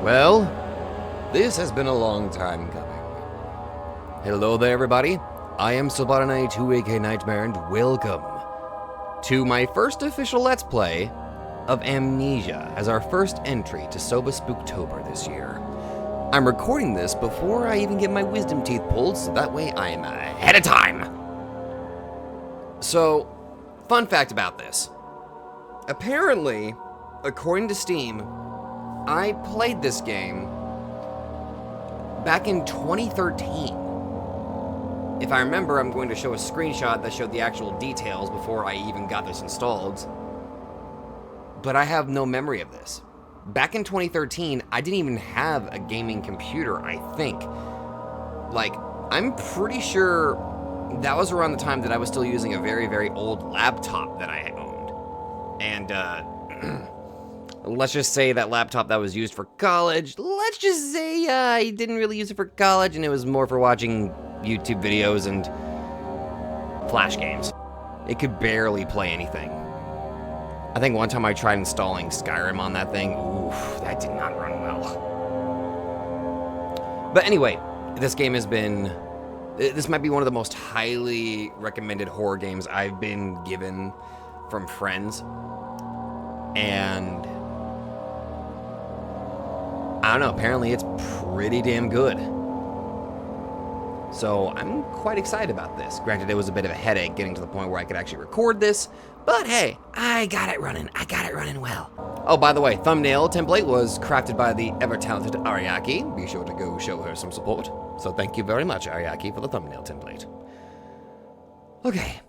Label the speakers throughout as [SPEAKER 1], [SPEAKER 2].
[SPEAKER 1] Well, this has been a long time coming. Hello there, everybody. I am Sobara92, aka Nightmare, and welcome to my first official Let's Play of Amnesia as our first entry to Soba Spooktober this year. I'm recording this before I even get my wisdom teeth pulled, so that way I am ahead of time. So, fun fact about this. Apparently, according to Steam, I played this game back in 2013. If I remember, I'm going to show a screenshot that showed the actual details before I even got this installed. But I have no memory of this. Back in 2013, I didn't even have a gaming computer, I think. Like, I'm pretty sure that was around the time that I was still using a very, very old laptop that I owned. And, let's just say that laptop that was used for college, let's just say I didn't really use it for college, and it was more for watching YouTube videos and Flash games. It could barely play anything. I think one time I tried installing Skyrim on that thing. Oof, that did not run well. But anyway, this game has been... This might be one of the most highly recommended horror games I've been given from friends. And... I don't know, apparently it's pretty damn good. So I'm quite excited about this. Granted, it was a bit of a headache getting to the point where I could actually record this, but hey, I got it running well. Oh, by the way, thumbnail template was crafted by the ever-talented Ariaki. Be sure to go show her some support. So thank you very much, Ariaki, for the thumbnail template. Okay.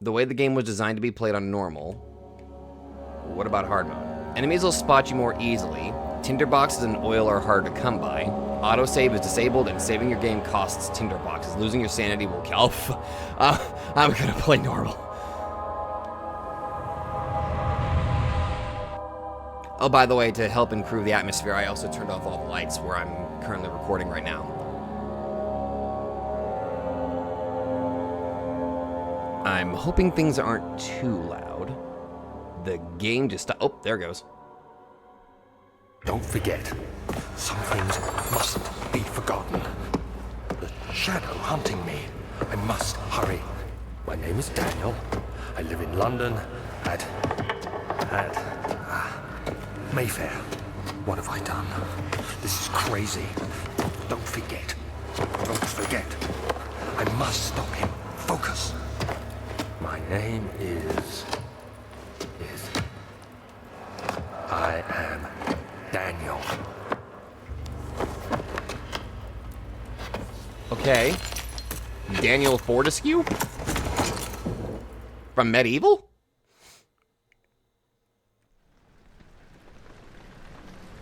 [SPEAKER 1] The way the game was designed to be played on normal, what about hard mode? Enemies will spot you more easily. Tinderboxes and oil are hard to come by. Autosave is disabled, and saving your game costs tinderboxes. Losing your sanity will kill. I'm gonna play normal. Oh, by the way, to help improve the atmosphere, I also turned off all the lights where I'm currently recording right now. I'm hoping things aren't too loud. The game just stopped. Oh, there it goes.
[SPEAKER 2] Don't forget, some things mustn't be forgotten. The shadow hunting me. I must hurry. My name is Daniel. I live in London at Mayfair. What have I done? This is crazy. Don't forget. Don't forget. I must stop him. Focus. My name is... I am Daniel.
[SPEAKER 1] Okay. Daniel Fortescue? From Medieval?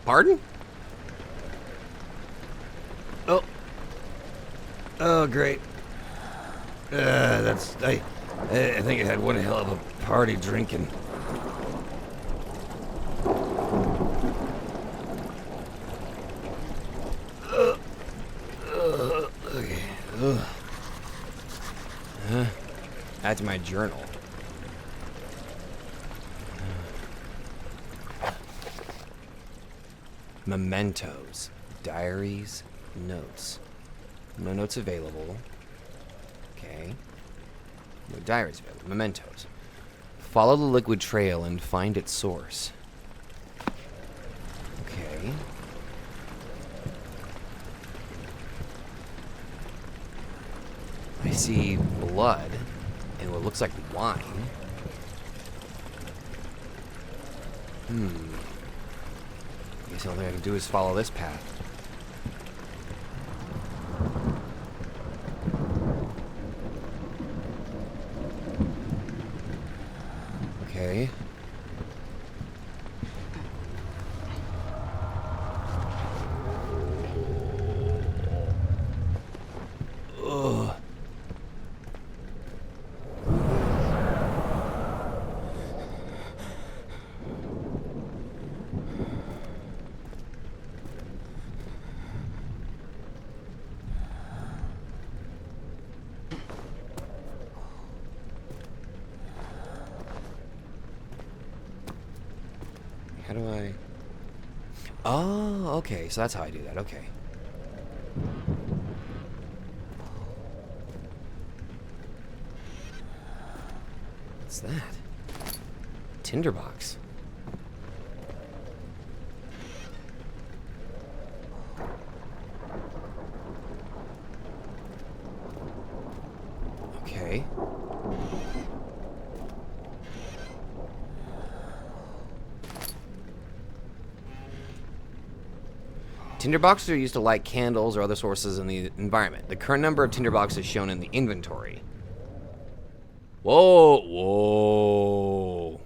[SPEAKER 1] Pardon? Oh, great. I think I had one hell of a party drinking. That's my journal. Mementos, diaries, notes. No notes available. Okay. No diaries available. Mementos. Follow the liquid trail and find its source. Okay. I see blood and what looks like wine. I guess the only thing I can do is follow this path. Okay. Ugh. how do I... Oh, okay, so that's how I do that, okay. What's that? Tinderbox. Okay. Tinderboxes are used to light candles or other sources in the environment. The current number of tinderboxes is shown in the inventory. Whoa, whoa.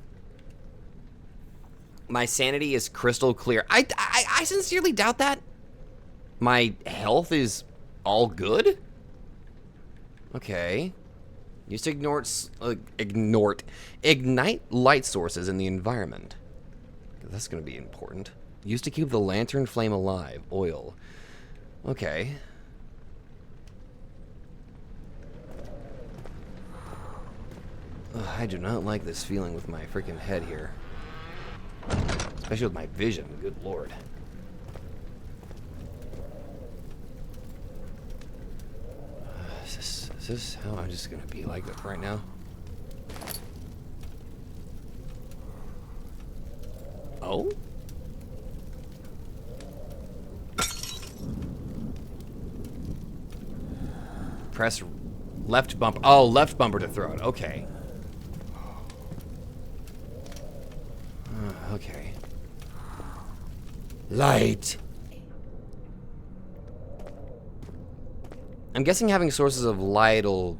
[SPEAKER 1] My sanity is crystal clear. I sincerely doubt that. My health is all good? Okay. Used to ignite light sources in the environment. That's going to be important. Used to keep the lantern flame alive. Oil. Okay. Ugh, I do not like this feeling with my freaking head here. Especially with my vision. Good lord. Is this how I'm just going to be like it right now? Oh? Press left bumper. Oh, left bumper to throw it. Okay. Okay. Light. I'm guessing having sources of light will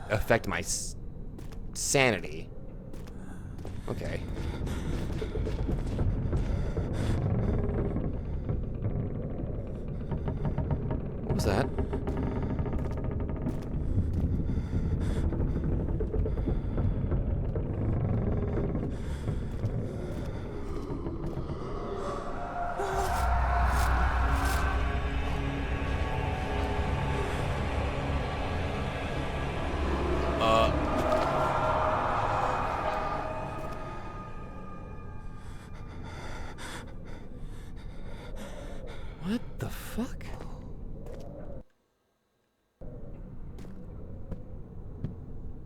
[SPEAKER 1] affect my sanity. Okay. What was that? What the fuck?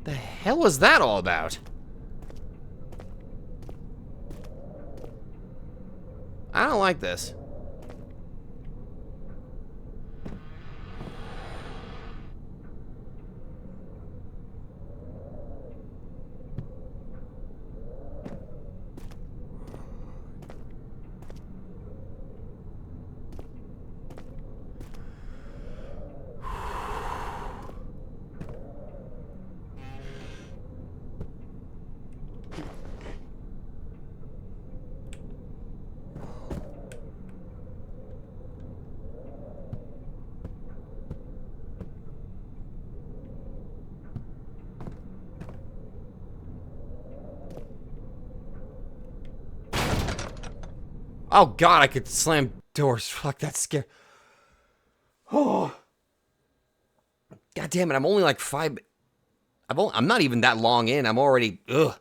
[SPEAKER 1] The hell was that all about? I don't like this. Oh god, I could slam doors. Fuck, that's scary. Oh. God damn it, I'm only like 5... I'm not even that long in. I'm already... Ugh.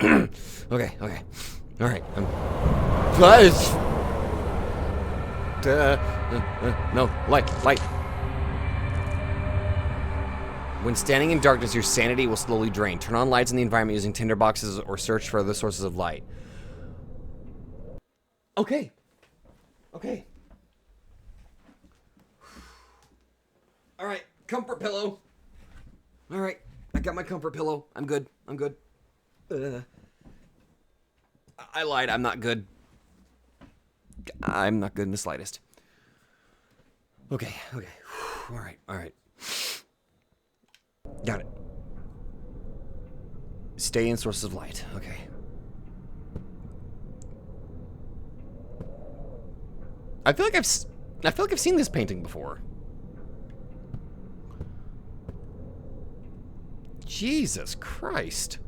[SPEAKER 1] Okay. Alright. No, light. When standing in darkness, your sanity will slowly drain. Turn on lights in the environment using tinderboxes or search for other sources of light. Okay. Alright, comfort pillow. Alright, I got my comfort pillow. I'm good. I lied, I'm not good. I'm not good in the slightest. Okay. Alright. Got it. Stay in sources of light. Okay. I feel like I've seen this painting before. Jesus Christ.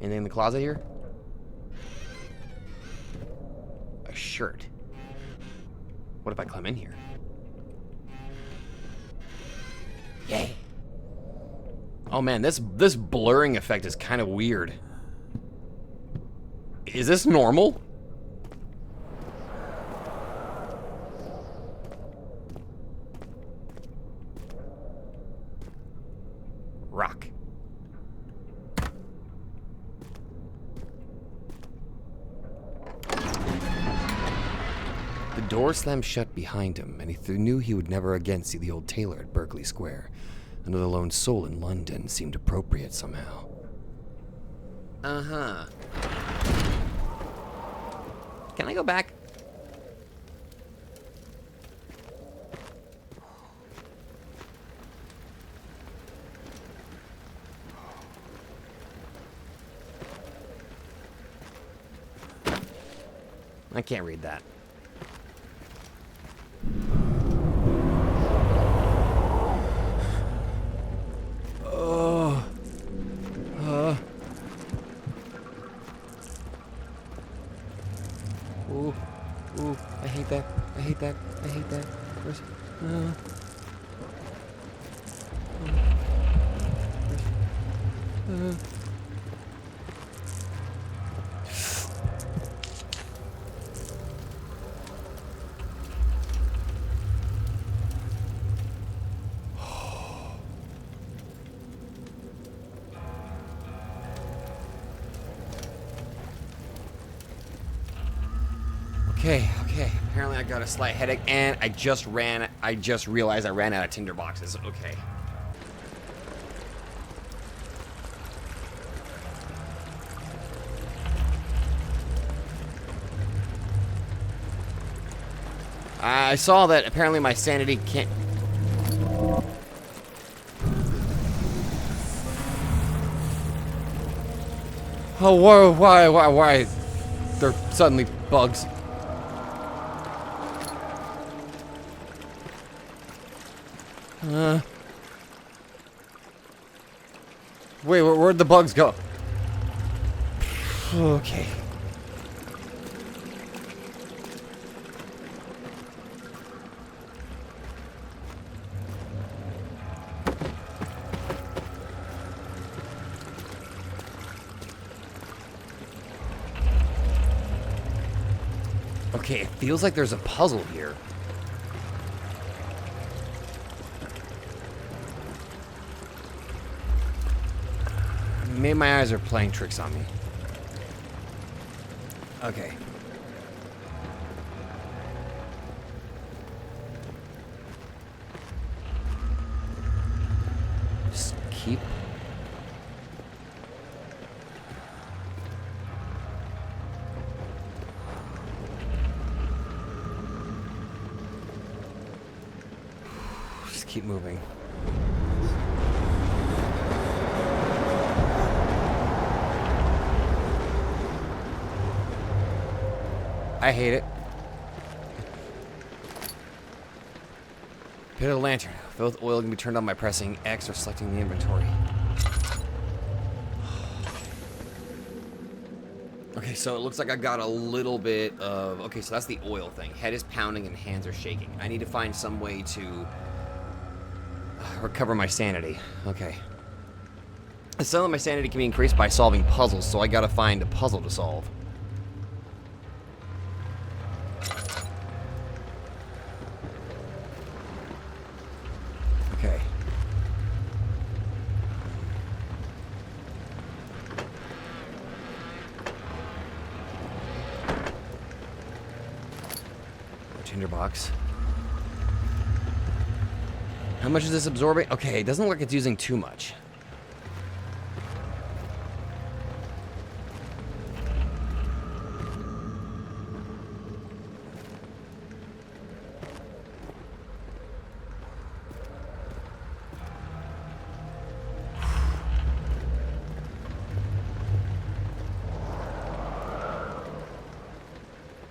[SPEAKER 1] Anything in the closet here? A shirt. What if I climb in here? Yay. Oh man, this blurring effect is kind of weird. Is this normal? Rock. The door slammed shut behind him, and he knew he would never again see the old tailor at Berkeley Square. Another lone soul in London seemed appropriate somehow. Uh-huh. Can I go back? I can't read that. Ooh, I hate that. I hate that. I hate that. Where's... Okay. Apparently I got a slight headache, and I just realized I ran out of tinder boxes. Okay. I saw that apparently my sanity can't... Oh, whoa, why? They're suddenly bugs. Wait, where'd the bugs go? Okay. Okay, it feels like there's a puzzle here. Maybe my eyes are playing tricks on me. Okay. Just keep... Just keep moving. I hate it. Pit of the lantern. Both oil can be turned on by pressing X or selecting the inventory. Okay, so it looks like I got a little bit of... Okay, so that's the oil thing. Head is pounding and hands are shaking. I need to find some way to recover my sanity. Okay. Some of my sanity can be increased by solving puzzles, so I gotta find a puzzle to solve. Okay. Tinderbox. How much is this absorbing? Okay, it doesn't look like it's using too much.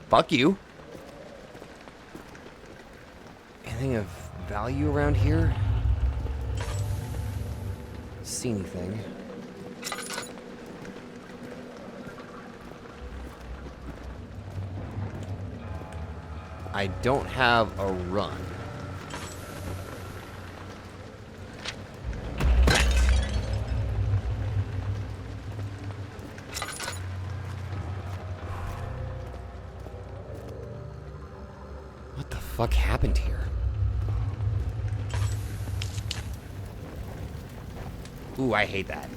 [SPEAKER 1] Fuck you. Anything of value around here? See anything? I don't have a run. What the fuck happened here? Ooh, I hate that.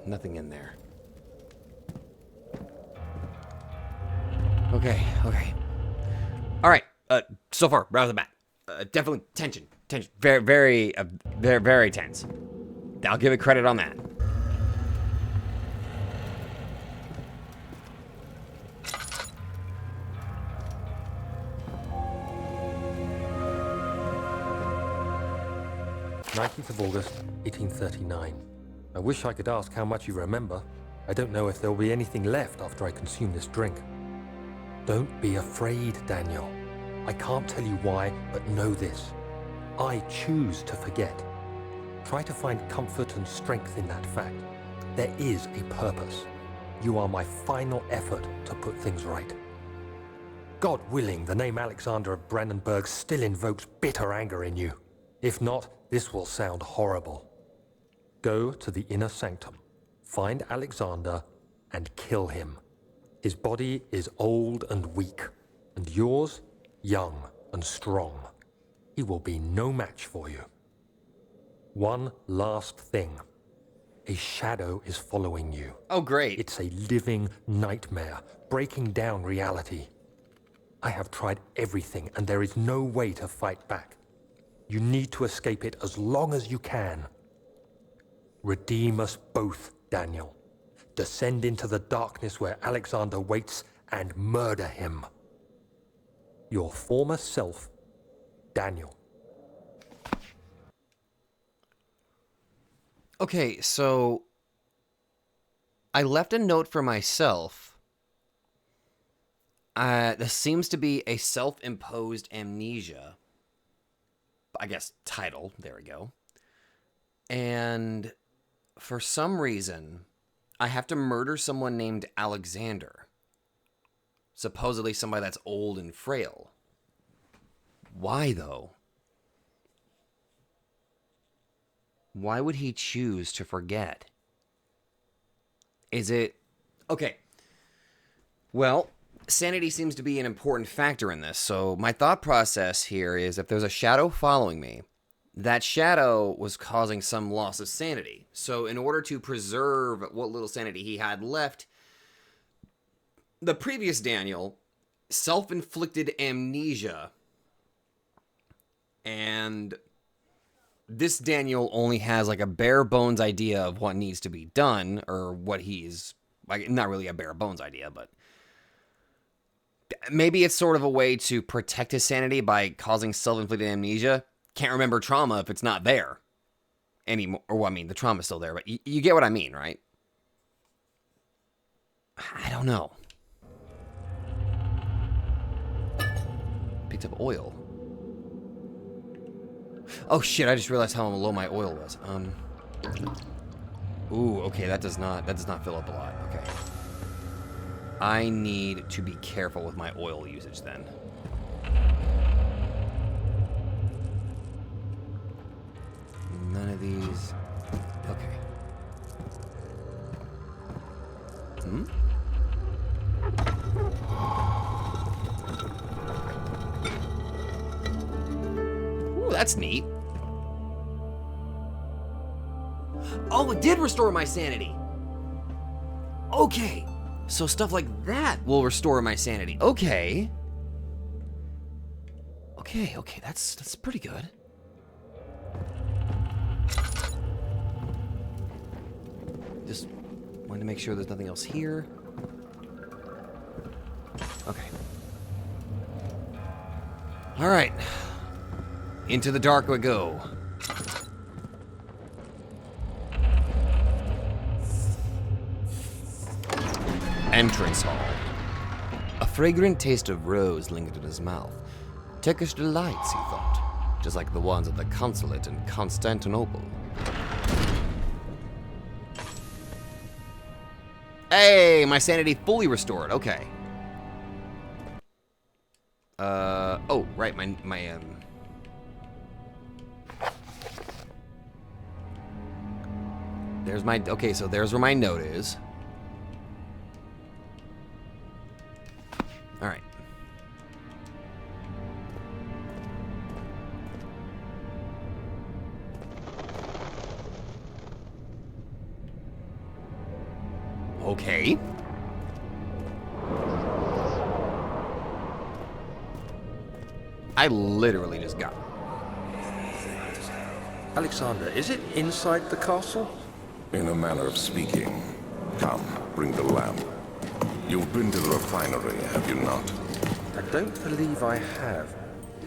[SPEAKER 1] Nothing in there. Okay. All right. So far, right off the bat, definitely tension. Very, very tense. I'll give it credit on that.
[SPEAKER 2] August 1839. I wish I could ask how much you remember. I don't know if there will be anything left after I consume this drink. Don't be afraid, Daniel. I can't tell you why, but know this. I choose to forget. Try to find comfort and strength in that fact. There is a purpose. You are my final effort to put things right. God willing, the name Alexander of Brandenburg still invokes bitter anger in you. If not, this will sound horrible. Go to the inner sanctum, find Alexander, and kill him. His body is old and weak, and yours, young and strong. He will be no match for you. One last thing. A shadow is following you.
[SPEAKER 1] Oh, great.
[SPEAKER 2] It's a living nightmare, breaking down reality. I have tried everything, and there is no way to fight back. You need to escape it as long as you can. Redeem us both, Daniel. Descend into the darkness where Alexander waits and murder him. Your former self, Daniel.
[SPEAKER 1] Okay, so I left a note for myself. This seems to be a self-imposed amnesia. I guess title. There we go. And for some reason, I have to murder someone named Alexander. Supposedly somebody that's old and frail. Why, though? Why would he choose to forget? Is it... Okay. Well, sanity seems to be an important factor in this, so my thought process here is if there's a shadow following me, that shadow was causing some loss of sanity. So in order to preserve what little sanity he had left, the previous Daniel self-inflicted amnesia, and this Daniel only has like a bare bones idea of what needs to be done, or what he's like, not really a bare bones idea, but maybe it's sort of a way to protect his sanity by causing self-inflicted amnesia. Can't remember trauma if it's not there anymore. Or, well, I mean, the trauma's still there, but you get what I mean, right? I don't know. Picked up oil. Oh shit, I just realized how low my oil was. Ooh, okay, that does not fill up a lot. Okay. I need to be careful with my oil usage then. None of these. Okay. Ooh, that's neat. Oh, it did restore my sanity. Okay. So stuff like that will restore my sanity. Okay. Okay, that's pretty good. Just wanted to make sure there's nothing else here. All right. Into the dark we go. Entrance hall. A fragrant taste of rose lingered in his mouth. Turkish delights, he thought, just like the ones at the consulate in Constantinople. Hey, my sanity fully restored. Okay. Oh, right, there's my, okay, so there's where my note is. All right. Okay. I literally just got it.
[SPEAKER 2] Alexander, is it inside the castle?
[SPEAKER 3] In a manner of speaking. Come, bring the lamp. You've been to the refinery, have you not?
[SPEAKER 2] I don't believe I have.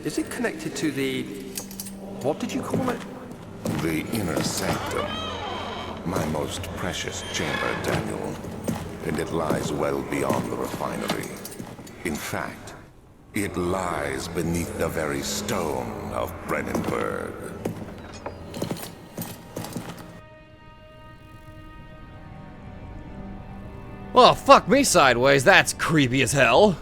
[SPEAKER 2] Is it connected to the... what did you call it?
[SPEAKER 3] The inner sanctum. My most precious chamber, Daniel. And it lies well beyond the refinery. In fact, it lies beneath the very stone of Brennenburg.
[SPEAKER 1] Well, fuck me sideways. That's creepy as hell.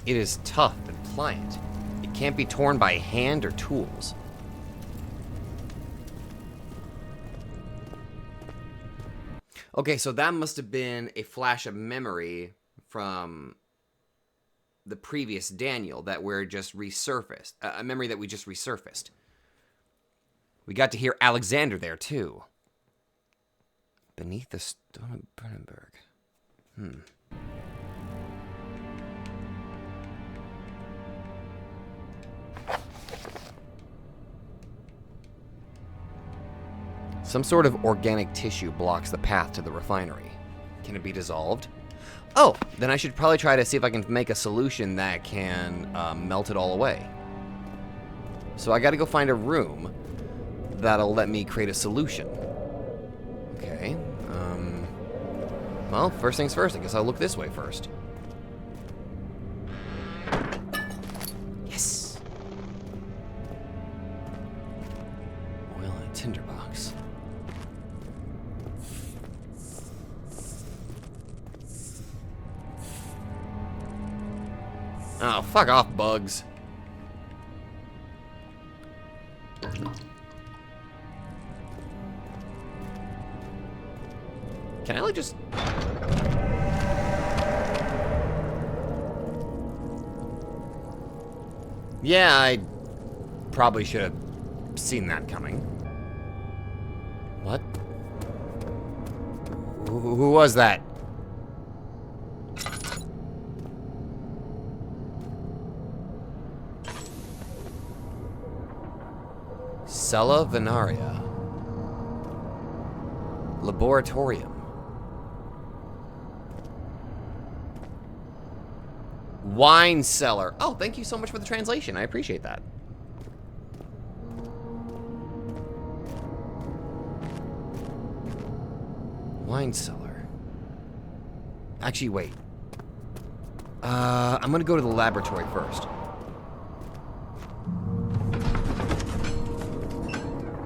[SPEAKER 1] It is tough and pliant. It can't be torn by hand or tools. Okay, so that must have been a flash of memory from the previous Daniel that we're just resurfaced. A memory that we just resurfaced. We got to hear Alexander there, too. Beneath the stone of Brennenburg. Some sort of organic tissue blocks the path to the refinery. Can it be dissolved? Oh, then I should probably try to see if I can make a solution that can melt it all away. So I gotta go find a room that'll let me create a solution. Okay, well, first things first, I guess I'll look this way first. Yes! Oil in a tinderbox. Oh, fuck off, bugs. Can I like just... Yeah, I probably should have seen that coming. What? Who was that? Cella Venaria. Laboratorium. Wine cellar. Oh, thank you so much for the translation. I appreciate that. Wine cellar. Actually, wait. I'm gonna go to the laboratory first.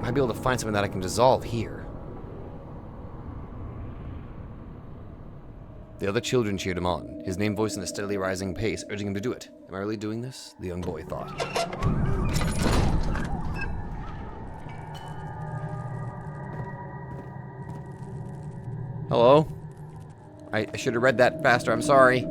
[SPEAKER 1] Might be able to find something that I can dissolve here. The other children cheered him on, his name voiced in a steadily rising pace, urging him to do it. Am I really doing this? The young boy thought. Hello? I should have read that faster, I'm sorry.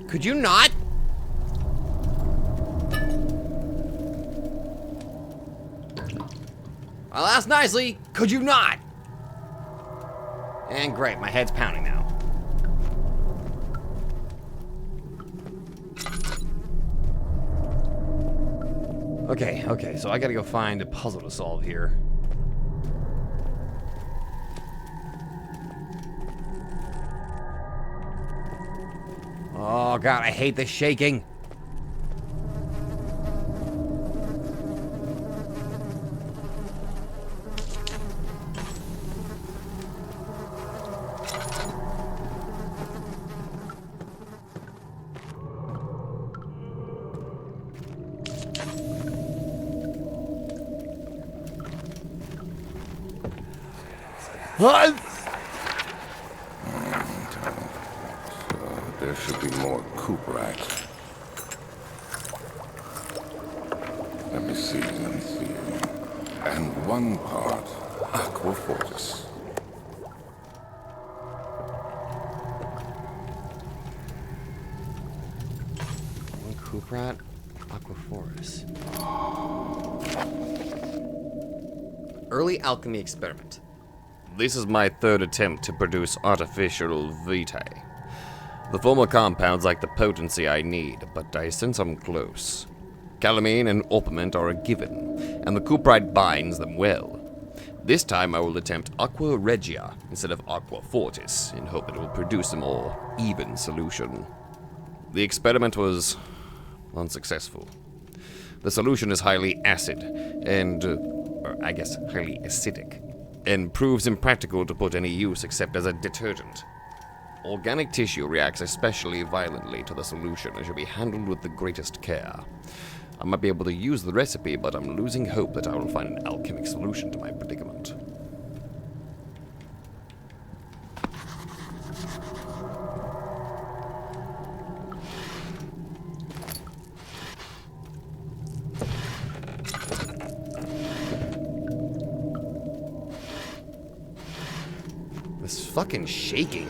[SPEAKER 1] Could you not? I'll ask nicely, could you not? And great, my head's pounding now. Okay, so I gotta go find a puzzle to solve here. Oh god, I hate the shaking.
[SPEAKER 3] There should be more Cooperite. Let me see. And one part Aquafortis.
[SPEAKER 1] One Cooperite, Aquafortis. Early alchemy experiment. This is my third attempt to produce artificial vitae. The former compounds lack the potency I need, but I sense I'm close. Calamine and orpiment are a given, and the Cooperite binds them well. This time I will attempt Aqua Regia instead of Aqua Fortis, in hope it will produce a more even solution. The experiment was unsuccessful. The solution is highly acid, and, highly acidic, and proves impractical to put any use except as a detergent. Organic tissue reacts especially violently to the solution and should be handled with the greatest care. I might be able to use the recipe, but I'm losing hope that I will find an alchemic solution to my predicament. This fucking shaking.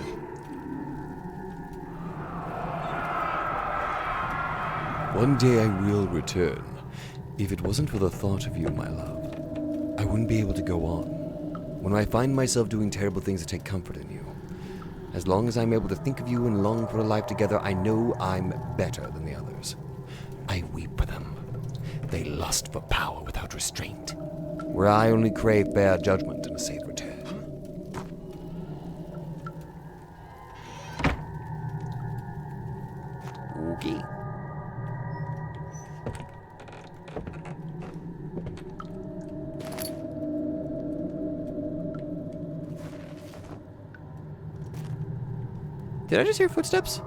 [SPEAKER 1] One day I will return. If it wasn't for the thought of you, my love, I wouldn't be able to go on. When I find myself doing terrible things, I take comfort in you. As long as I'm able to think of you and long for a life together, I know I'm better than the others. I weep for them. They lust for power without restraint, where I only crave fair judgment and a safe return. Okay. Did I just hear footsteps?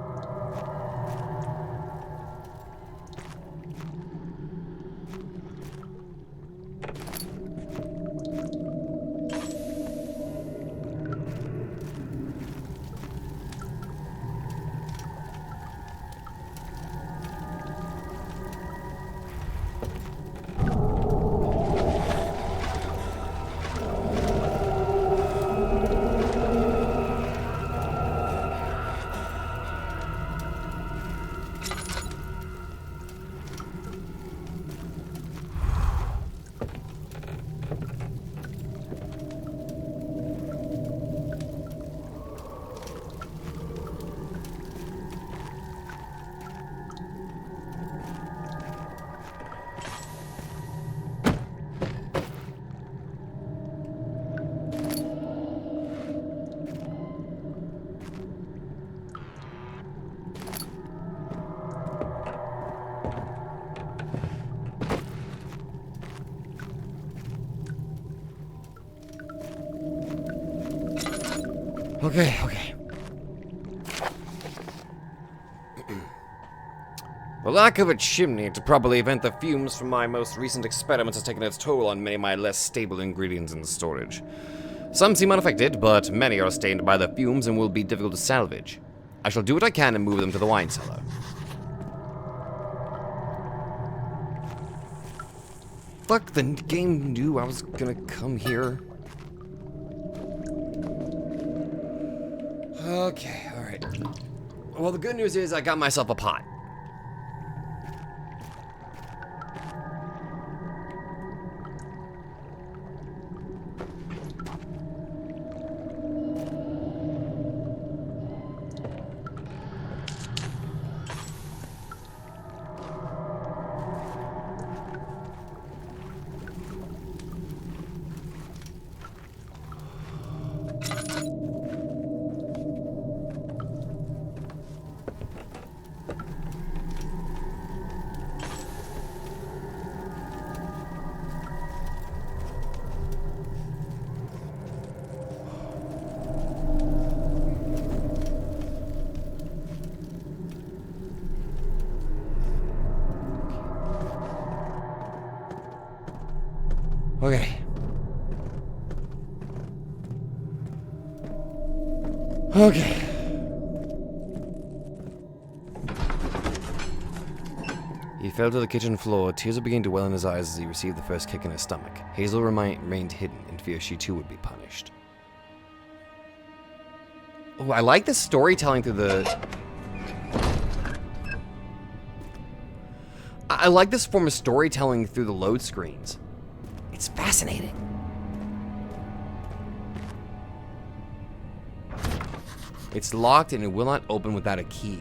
[SPEAKER 1] Okay. The lack of a chimney to properly vent the fumes from my most recent experiments has taken its toll on many of my less stable ingredients in storage. Some seem unaffected, but many are stained by the fumes and will be difficult to salvage. I shall do what I can and move them to the wine cellar. Fuck, the game knew I was gonna come here. Okay, alright. Well, the good news is I got myself a pot. Okay. Okay. He fell to the kitchen floor. Tears were beginning to well in his eyes as he received the first kick in his stomach. Hazel remained hidden in fear she too would be punished. Oh, I like the storytelling through the... I like this form of storytelling through the load screens. It's fascinating. It's locked and it will not open without a key.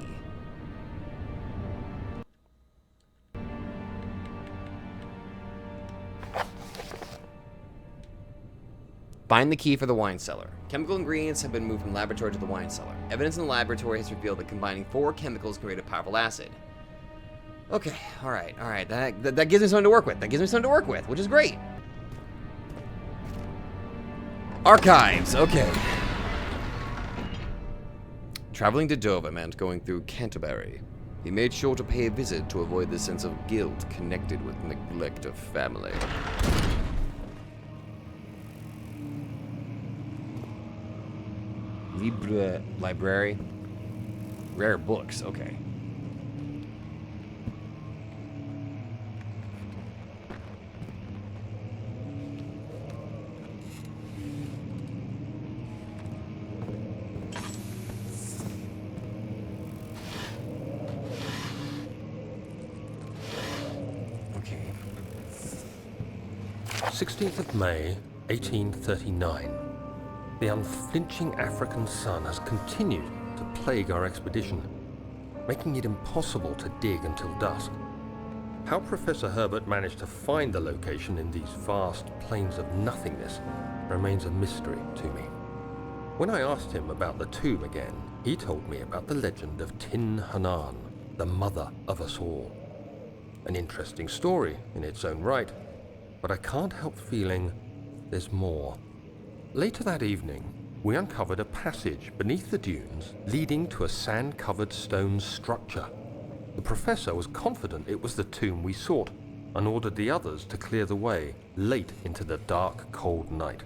[SPEAKER 1] Find the key for the wine cellar. Chemical ingredients have been moved from the laboratory to the wine cellar. Evidence in the laboratory has revealed that combining 4 chemicals can create a powerful acid. Okay, alright. That gives me something to work with. Which is great. Archives, okay. Traveling to Dover meant going through Canterbury. He made sure to pay a visit to avoid the sense of guilt connected with neglect of family. Library. Rare books, okay. Okay.
[SPEAKER 2] 16th of May, 1839. The unflinching African sun has continued to plague our expedition, making it impossible to dig until dusk. How Professor Herbert managed to find the location in these vast plains of nothingness remains a mystery to me. When I asked him about the tomb again, he told me about the legend of Tin Hinan, the mother of us all. An interesting story in its own right, but I can't help feeling there's more. Later that evening, we uncovered a passage beneath the dunes leading to a sand-covered stone structure. The professor was confident it was the tomb we sought and ordered the others to clear the way late into the dark, cold night.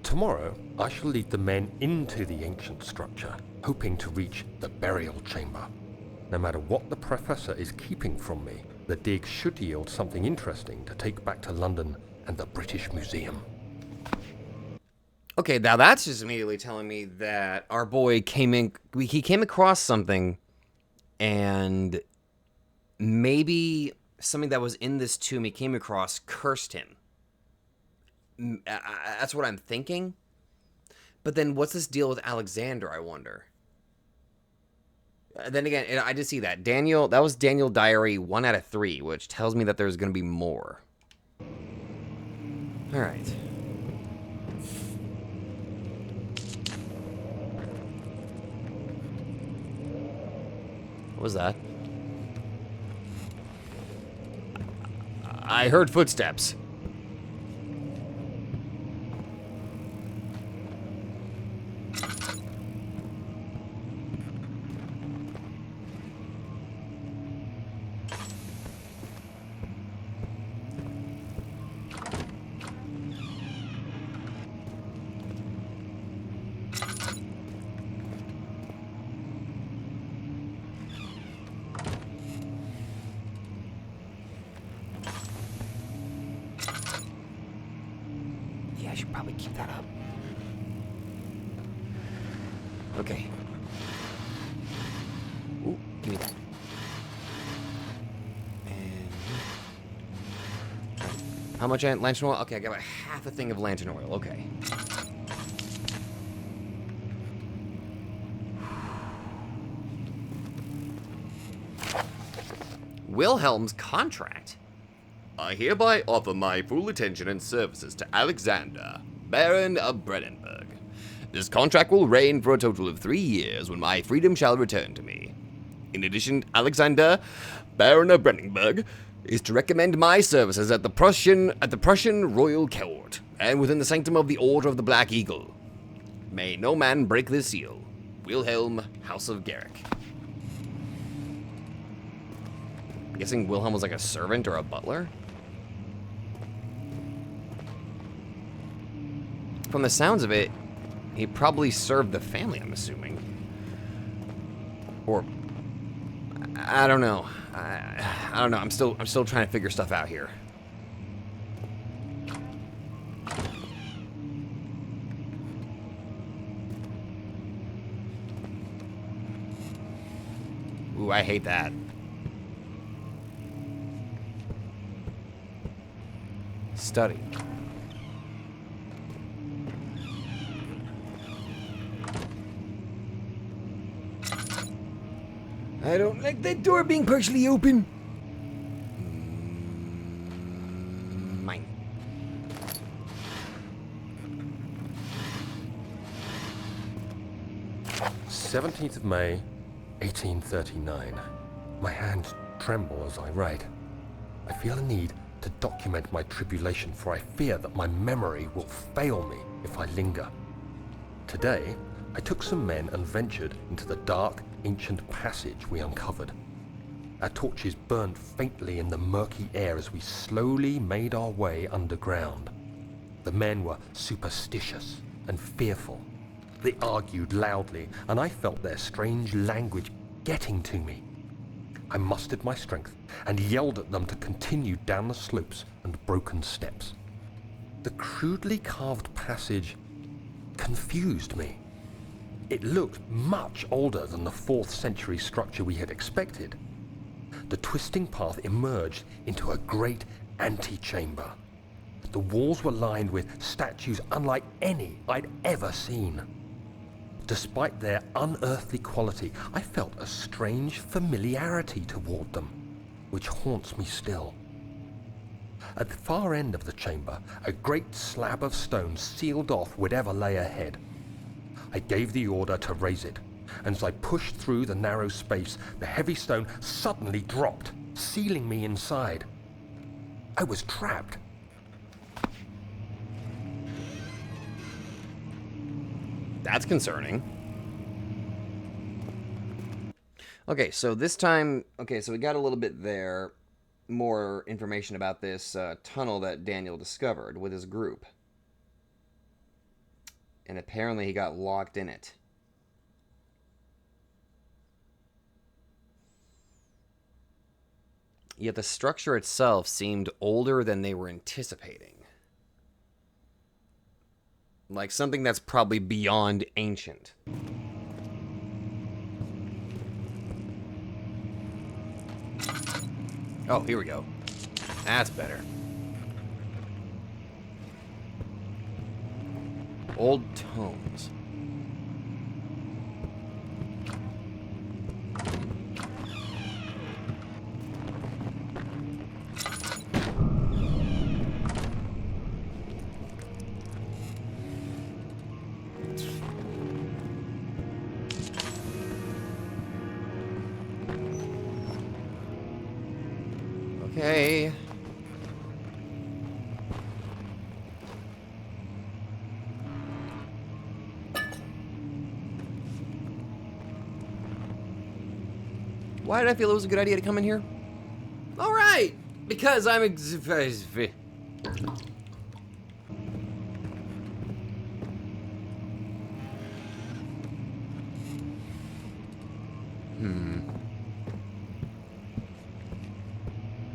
[SPEAKER 2] Tomorrow, I shall lead the men into the ancient structure, hoping to reach the burial chamber. No matter what the professor is keeping from me, the dig should yield something interesting to take back to London and the British Museum.
[SPEAKER 1] Okay, now that's just immediately telling me that our boy he came across something, and maybe something that was in this tomb he came across cursed him. That's what I'm thinking. But then what's this deal with Alexander, I wonder? Then again, I did see that. That was Daniel Diary 1 out of 3, which tells me that there's going to be more. All right. What was that? I heard footsteps. I should probably keep that up. Okay. Ooh, give me that. And how much lantern oil? Okay, I got about half a thing of lantern oil. Okay. Wilhelm's contract. I hereby offer my full attention and services to Alexander, Baron of Brandenburg, This contract will reign for a total of 3 years when my freedom shall return to me. In addition, Alexander, Baron of Brenningburg, is to recommend my services at the Prussian Royal Court and within the sanctum of the Order of the Black Eagle. May no man break this seal. Wilhelm, House of Garrick. I'm guessing Wilhelm was like a servant or a butler? From the sounds of it, he probably served the family, I'm assuming. Or I don't know. I don't know. I'm still trying to figure stuff out here. Ooh, I hate that. Study. I don't like that door being partially open. Mine.
[SPEAKER 2] "17th of May, 1839. My hands tremble as I write. I feel a need to document my tribulation, for I fear that my memory will fail me if I linger. Today, I took some men and ventured into the dark, ancient passage we uncovered. Our torches burned faintly in the murky air as we slowly made our way underground. The men were superstitious and fearful. They argued loudly, and I felt their strange language getting to me. I mustered my strength and yelled at them to continue down the slopes and broken steps. The crudely carved passage confused me. It looked much older than the 4th century structure we had expected. The twisting path emerged into a great antechamber. The walls were lined with statues unlike any I'd ever seen. Despite their unearthly quality, I felt a strange familiarity toward them, which haunts me still. At the far end of the chamber, a great slab of stone sealed off whatever lay ahead. I gave the order to raise it, and as I pushed through the narrow space, the heavy stone suddenly dropped, sealing me inside. I was trapped.
[SPEAKER 1] That's concerning. Okay, so this time... Okay, so we got a little bit there. More information about this tunnel that Daniel discovered with his group. And apparently he got locked in it. Yet the structure itself seemed older than they were anticipating. Like something that's probably beyond ancient. Oh, here we go. That's better. Old tomes. Okay. Why did I feel it was a good idea to come in here? All right, because I'm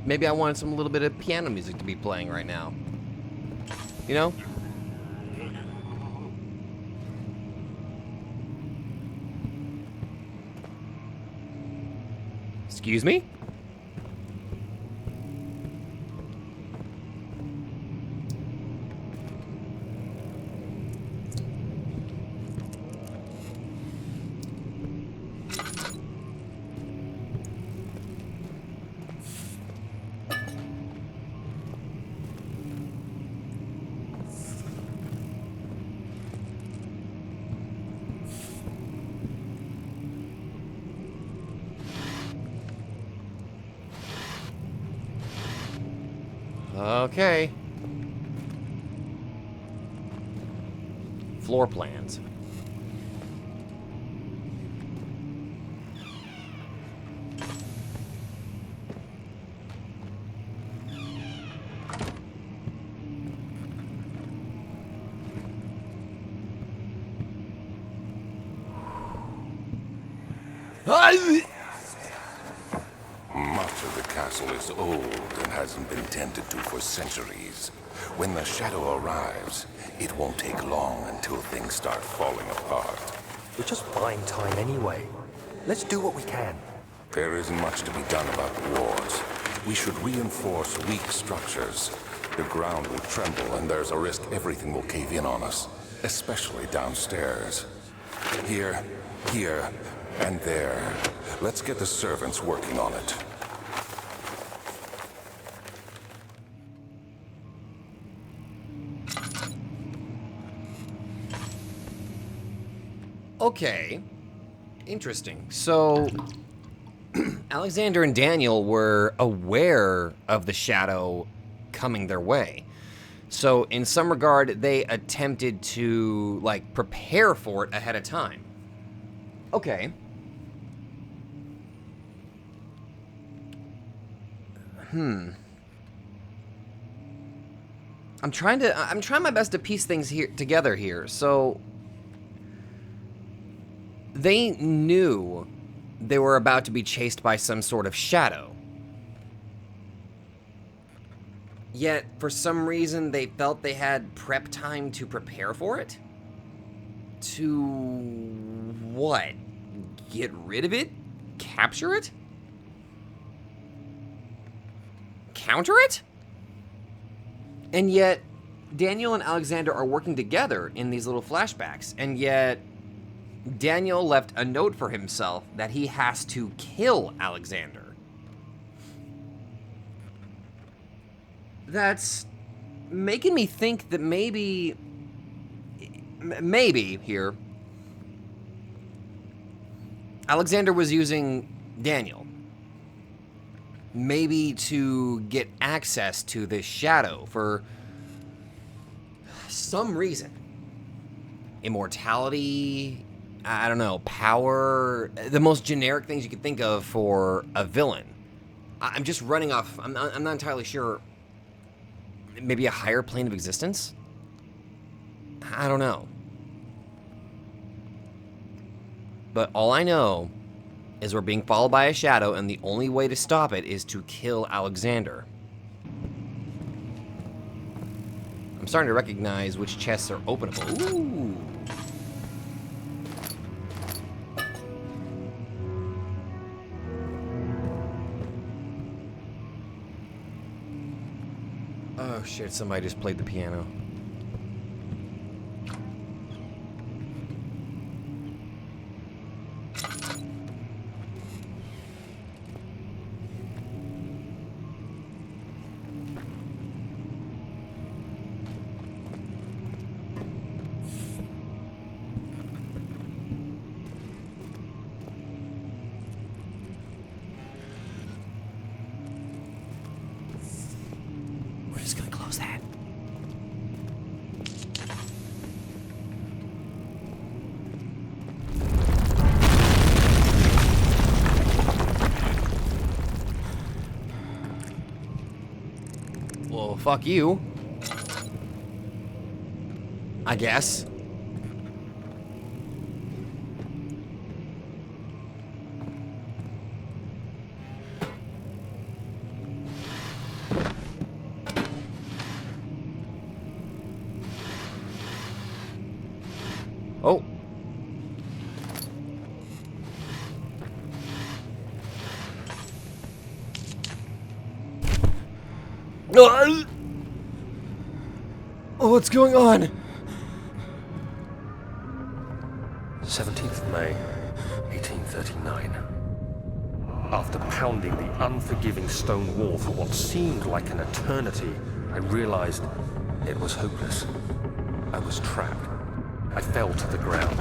[SPEAKER 1] Maybe I wanted some little bit of piano music to be playing right now. You know? Excuse me? Okay. Floor plans.
[SPEAKER 3] Much of the castle is old and hasn't been tended to for centuries. When the shadow arrives, it won't take long until things start falling apart.
[SPEAKER 2] We're just buying time anyway. Let's do what we can.
[SPEAKER 3] There isn't much to be done about the walls. We should reinforce weak structures. The ground will tremble and there's a risk everything will cave in on us, especially downstairs. Here, and there. Let's get the servants working on it.
[SPEAKER 1] Okay. Interesting. So, Alexander and Daniel were aware of the shadow coming their way. So, in some regard, they attempted to, like, prepare for it ahead of time. Okay. I'm trying my best to piece things together here. So, they knew they were about to be chased by some sort of shadow. Yet, for some reason, they felt they had prep time to prepare for it? To what? Get rid of it? Capture it? Counter it? And yet, Daniel and Alexander are working together in these little flashbacks, and yet Daniel left a note for himself that he has to kill Alexander. That's making me think that maybe here, Alexander was using Daniel. Maybe to get access to this shadow for some reason. Immortality, I don't know, power, the most generic things you could think of for a villain. I'm just running off, I'm not entirely sure. Maybe a higher plane of existence? I don't know. But all I know is we're being followed by a shadow, and the only way to stop it is to kill Alexander. I'm starting to recognize which chests are openable. Ooh. Oh shit, somebody just played the piano. We're just gonna close that. Well, fuck you. I guess. Oh. Oh, what's going on?
[SPEAKER 2] 17th of May, 1839. After pounding the unforgiving stone wall for what seemed like an eternity, I realized it was hopeless. I was trapped. I fell to the ground,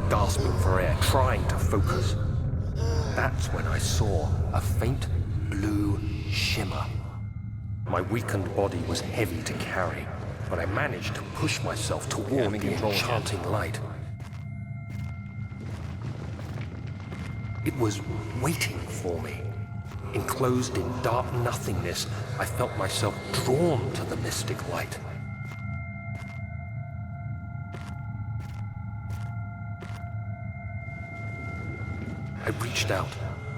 [SPEAKER 2] gasping for air, trying to focus. That's when I saw a faint blue shimmer. My weakened body was heavy to carry, but I managed to push myself toward
[SPEAKER 1] I'm in
[SPEAKER 2] the
[SPEAKER 1] control again.
[SPEAKER 2] enchanting light. It was waiting for me. Enclosed in dark nothingness, I felt myself drawn to the mystic light. I reached out,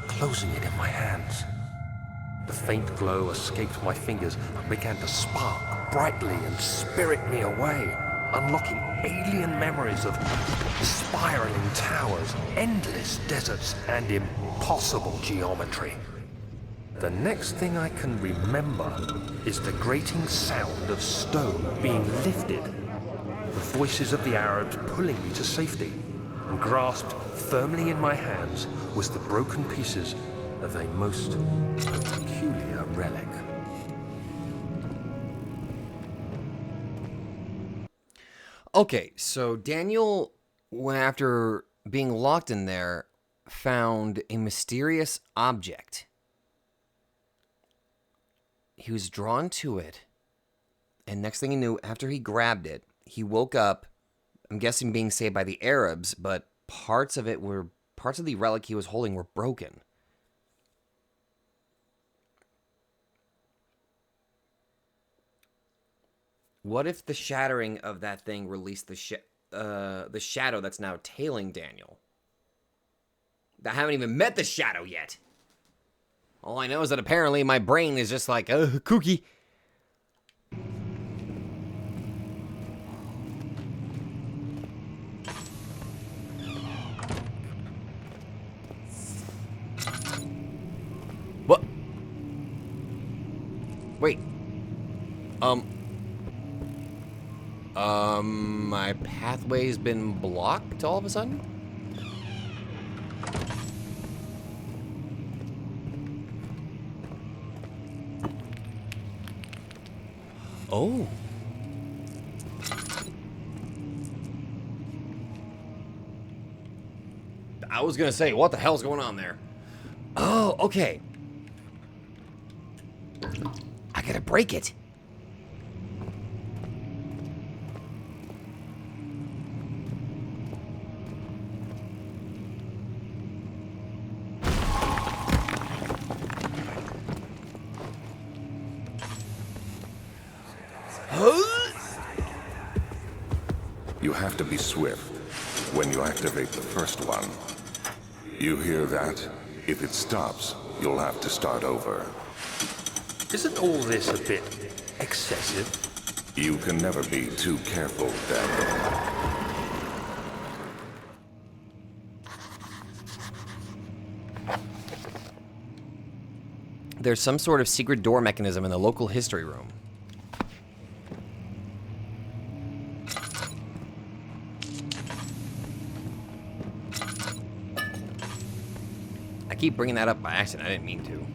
[SPEAKER 2] closing it in my hands. The faint glow escaped my fingers and began to spark brightly and spirit me away, unlocking alien memories of spiraling towers, endless deserts, and impossible geometry. The next thing I can remember is the grating sound of stone being lifted, the voices of the Arabs pulling me to safety, and grasped firmly in my hands was the broken pieces of a most peculiar relic.
[SPEAKER 1] Okay, so Daniel, after being locked in there, found a mysterious object. He was drawn to it, and next thing he knew, after he grabbed it, he woke up, I'm guessing being saved by the Arabs, but parts of the relic he was holding were broken. What if the shattering of that thing released the shadow that's now tailing Daniel? I haven't even met the shadow yet. All I know is that apparently my brain is just like, kooky. What? Wait. My pathway's been blocked all of a sudden? Oh. I was gonna say, what the hell's going on there? Oh, okay. I gotta break it.
[SPEAKER 3] You have to be swift when you activate the first one. You hear that? If it stops, you'll have to start over.
[SPEAKER 2] Isn't all this a bit excessive?
[SPEAKER 3] You can never be too careful, Daniel.
[SPEAKER 1] There's some sort of secret door mechanism in the local history room. I keep bringing that up by accident. I didn't mean to.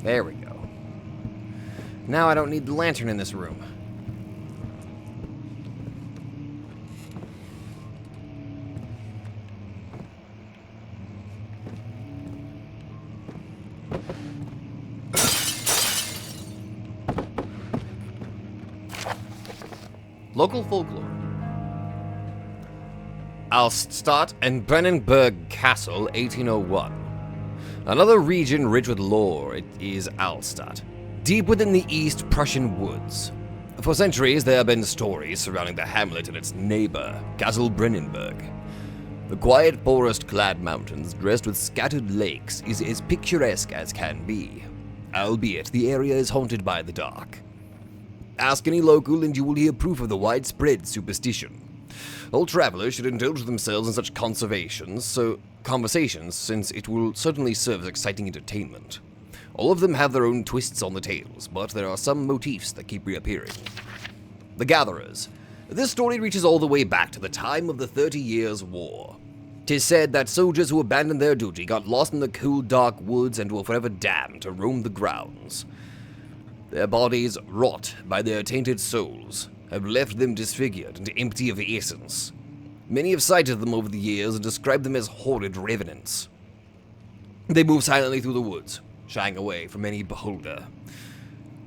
[SPEAKER 1] There we go. Now I don't need the lantern in this room. Local folklore. Alstadt and Brennenburg Castle, 1801. Another region rich with lore, it is Alstadt, deep within the East Prussian woods. For centuries, there have been stories surrounding the hamlet and its neighbor, Castle Brennenburg. The quiet forest-clad mountains, dressed with scattered lakes, is as picturesque as can be, albeit the area is haunted by the dark. Ask any local and you will hear proof of the widespread superstition. All travelers should indulge themselves in such conversations, since it will certainly serve as exciting entertainment. All of them have their own twists on the tales, but there are some motifs that keep reappearing. The Gatherers. This story reaches all the way back to the time of the 30 Years' War. 'Tis said that soldiers who abandoned their duty got lost in the cool, dark woods and were forever damned to roam the grounds. Their bodies, wrought by their tainted souls, have left them disfigured and empty of essence. Many have cited them over the years and described them as horrid revenants. They move silently through the woods, shying away from any beholder.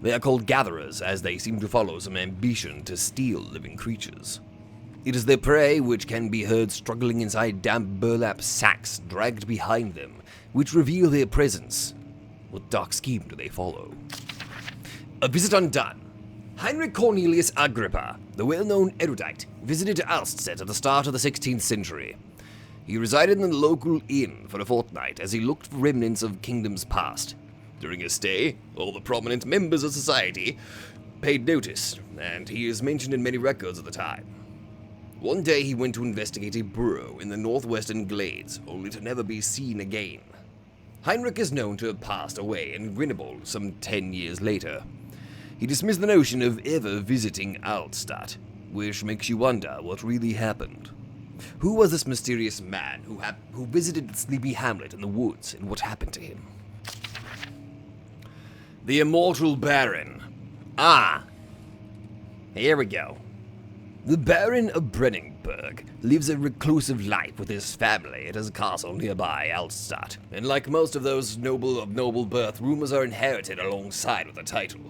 [SPEAKER 1] They are called gatherers, as they seem to follow some ambition to steal living creatures. It is their prey which can be heard struggling inside damp burlap sacks dragged behind them, which reveal their presence. What dark scheme do they follow? A visit undone. Heinrich Cornelius Agrippa, the well-known erudite, visited Alstset at the start of the 16th century. He resided in the local inn for a fortnight as he looked for remnants of kingdoms past. During his stay, all the prominent members of society paid notice, and he is mentioned in many records of the time. One day he went to investigate a burrow in the northwestern glades, only to never be seen again. Heinrich is known to have passed away in Grindelwald some 10 years later. He dismissed the notion of ever visiting Altstadt, which makes you wonder what really happened. Who was this mysterious man who visited Sleepy Hamlet in the woods, and what happened to him? The Immortal Baron. Ah, here we go. The Baron of Brenningburg lives a reclusive life with his family at his castle nearby Altstadt, and like most of those of noble birth, rumors are inherited alongside with the title.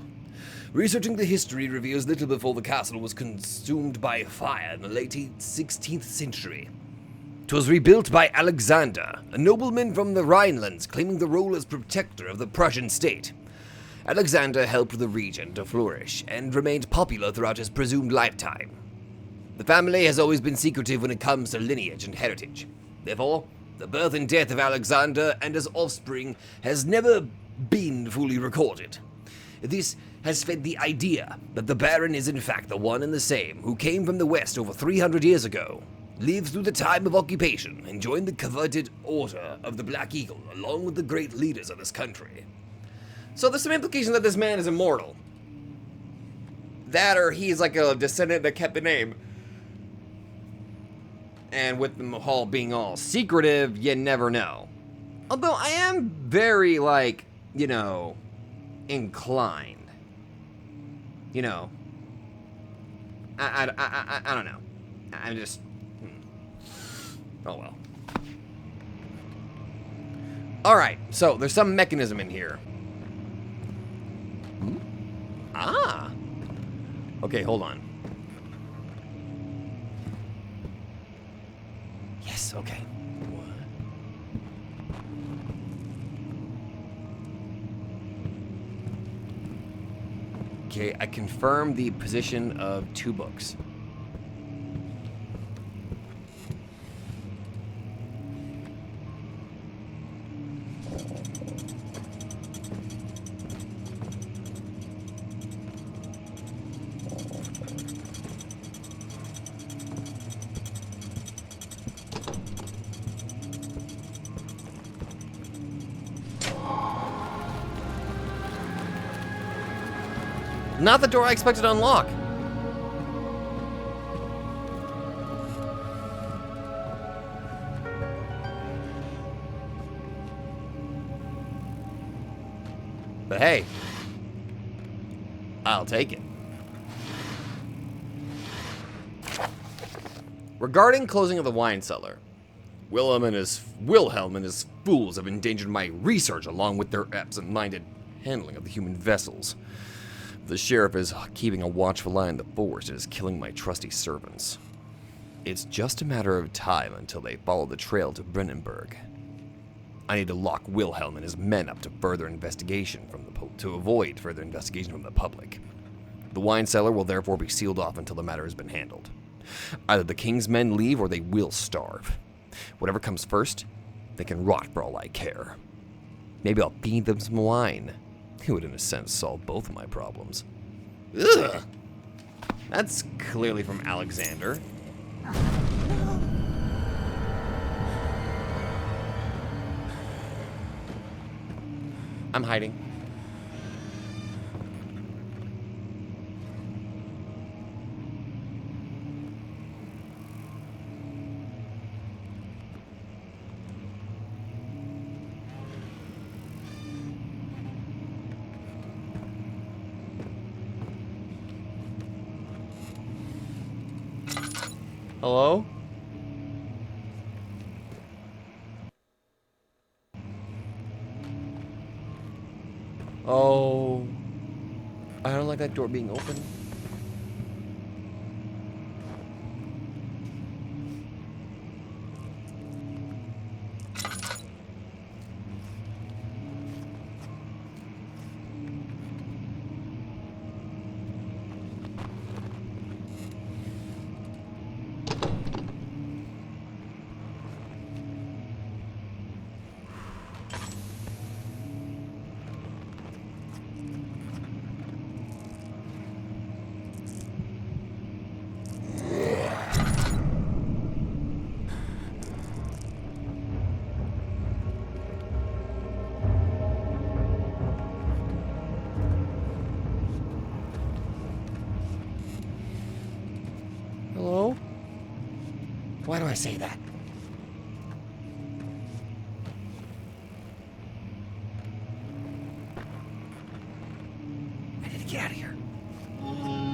[SPEAKER 1] Researching the history reveals little before the castle was consumed by fire in the late 16th century. 'Twas rebuilt by Alexander, a nobleman from the Rhinelands claiming the role as protector of the Prussian state. Alexander helped the region to flourish and remained popular throughout his presumed lifetime. The family has always been secretive when it comes to lineage and heritage. Therefore, the birth and death of Alexander and his offspring has never been fully recorded. This has fed the idea that the Baron is in fact the one and the same who came from the West over 300 years ago, lived through the time of occupation, and joined the coveted Order of the Black Eagle along with the great leaders of this country. So there's some implication that this man is immortal. That or he's like a descendant that kept the name. And with the Mahal being all secretive, you never know. Although I am very, inclined. I don't know. I'm just... Oh well. Alright, so there's some mechanism in here. Ah! Okay, hold on. Yes, okay. Okay, I confirm the position of 2 books. Not the door I expected to unlock. But hey, I'll take it. Regarding closing of the wine cellar, Wilhelm and his fools have endangered my research along with their absent-minded handling of the human vessels. The sheriff is keeping a watchful eye on the forest and is killing my trusty servants. It's just a matter of time until they follow the trail to Brennenburg. I need to lock Wilhelm and his men up to avoid further investigation from the public. The wine cellar will therefore be sealed off until the matter has been handled. Either the king's men leave or they will starve. Whatever comes first, they can rot for all I care. Maybe I'll feed them some wine. It would, in a sense, solve both of my problems. Ugh! That's clearly from Alexander. I'm hiding. Hello? Oh. I don't like that door being open. Hello? Why do I say that? I need to get out of here.